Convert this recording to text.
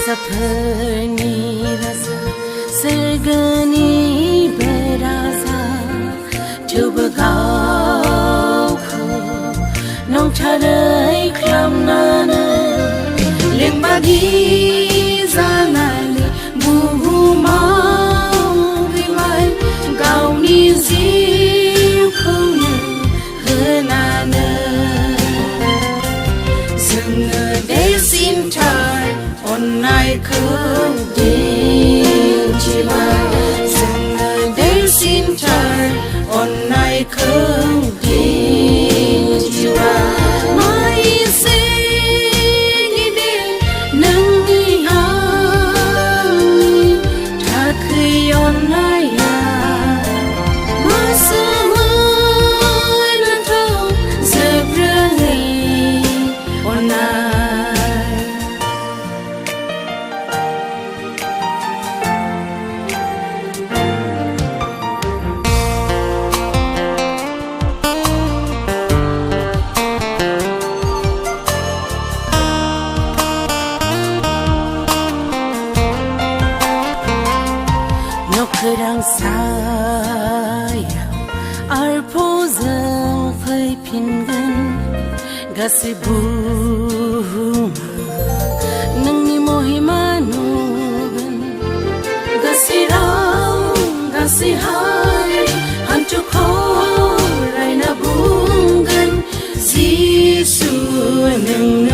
Zaphani rasa sergani berasa coba kau nong carai klam nana leng bagi zanali buhu mau riwai kau ni ziu kau na henana zenge desin chai Onai khung din chima zenge desin chai Onai khung din chima mai sing ide nang ni hang tha khi onai ya masa mai nan thau zebrangi onai Kerang sayang arpozang faifingan gasibunga nangni mohimanugan gasihai hancukorai na bungan Jisu nang